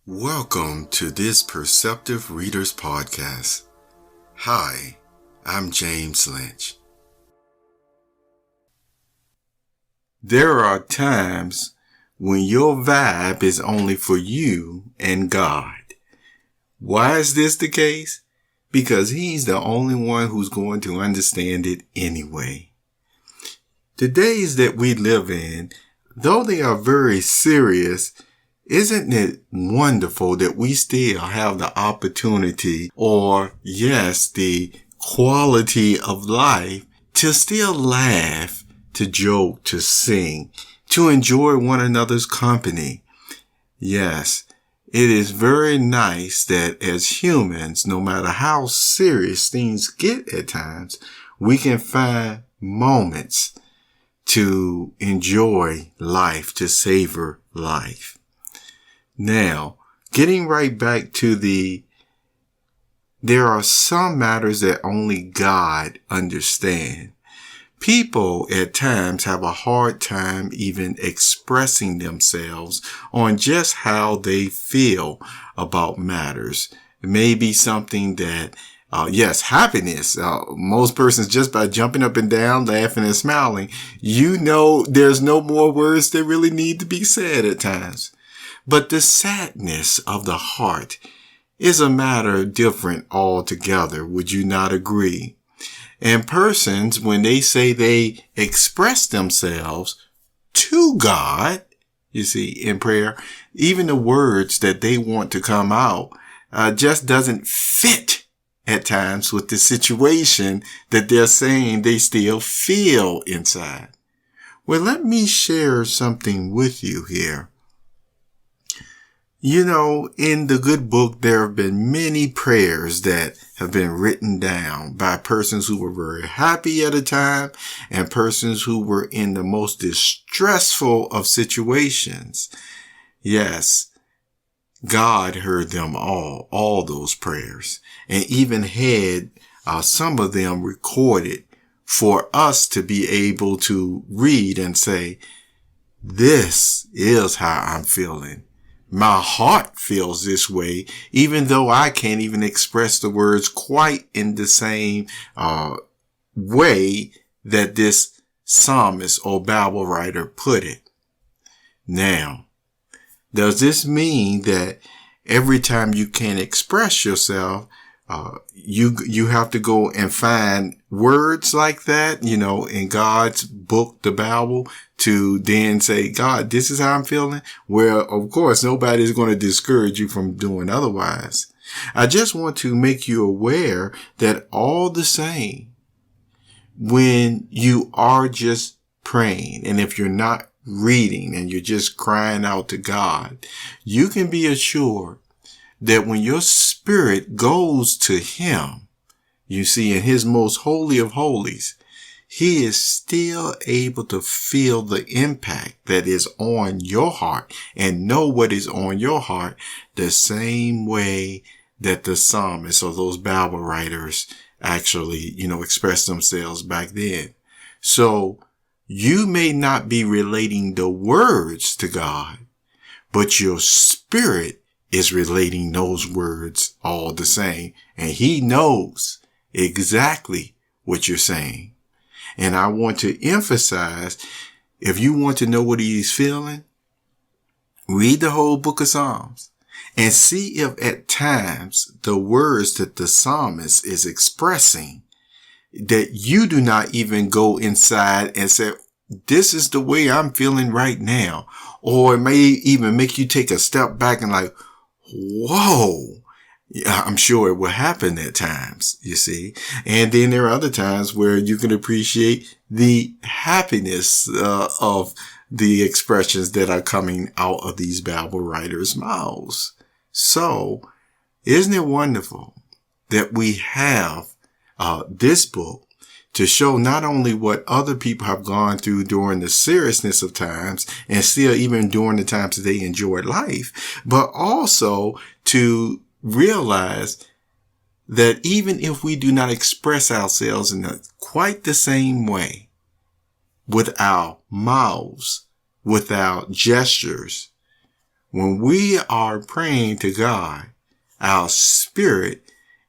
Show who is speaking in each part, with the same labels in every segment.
Speaker 1: Welcome to this Perceptive Readers Podcast. Hi, I'm James Lynch. There are times when your vibe is only for you and God. Why is this the case? Because He's the only one who's going to understand it anyway. The days that we live in, though they are very serious, isn't it wonderful that we still have the opportunity, or yes, the quality of life to still laugh, to joke, to sing, to enjoy one another's company? Yes, it is very nice that as humans, no matter how serious things get at times, we can find moments to enjoy life, to savor life. Now, getting right back to there are some matters that only God understands. People at times have a hard time even expressing themselves on just how they feel about matters. It may be something that, happiness. Most persons, just by jumping up and down, laughing and smiling, there's no more words that really need to be said at times. But the sadness of the heart is a matter different altogether. Would you not agree? And persons, when they say they express themselves to God, you see, in prayer, even the words that they want to come out just doesn't fit at times with the situation that they're saying they still feel inside. Well, let me share something with you here. You know, in the good book, there have been many prayers that have been written down by persons who were very happy at a time and persons who were in the most distressful of situations. Yes, God heard them all those prayers, and even had some of them recorded for us to be able to read and say, this is how I'm feeling. My heart feels this way, even though I can't even express the words quite in the same way that this psalmist or Bible writer put it. Now, does this mean that every time you can't express yourself, you have to go and find words like that, in God's book, the Bible, to then say, God, this is how I'm feeling? Well, of course, nobody's going to discourage you from doing otherwise. I just want to make you aware that all the same, when you are just praying, and if you're not reading and you're just crying out to God, you can be assured that when your spirit goes to Him, you see, in His most holy of holies, He is still able to feel the impact that is on your heart and know what is on your heart the same way that the psalmists or those Bible writers actually, expressed themselves back then. So you may not be relating the words to God, but your spirit is relating those words all the same. And He knows exactly what you're saying. And I want to emphasize, if you want to know what He's feeling, read the whole book of Psalms and see if at times the words that the psalmist is expressing, that you do not even go inside and say, this is the way I'm feeling right now. Or it may even make you take a step back and like, whoa. Yeah, I'm sure it will happen at times, you see. And then there are other times where you can appreciate the happiness of the expressions that are coming out of these Bible writers' mouths. So, isn't it wonderful that we have this book to show not only what other people have gone through during the seriousness of times and still even during the times that they enjoyed life, but also to realize that even if we do not express ourselves in quite the same way with our mouths, with our gestures, When we are praying to God, our spirit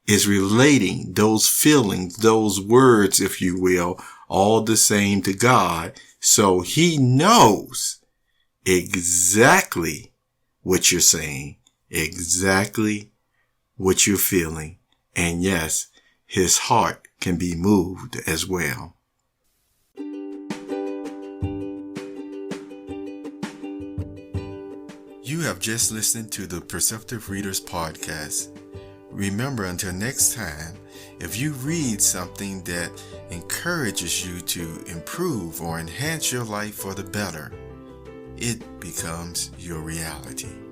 Speaker 1: is relating those feelings, those words, if you will, all the same to God. So he knows exactly what you're saying, exactly what you're feeling. And yes, his heart can be moved as well. You have just listened to the Perceptive Readers Podcast. Remember, until next time, if you read something that encourages you to improve or enhance your life for the better, it becomes your reality.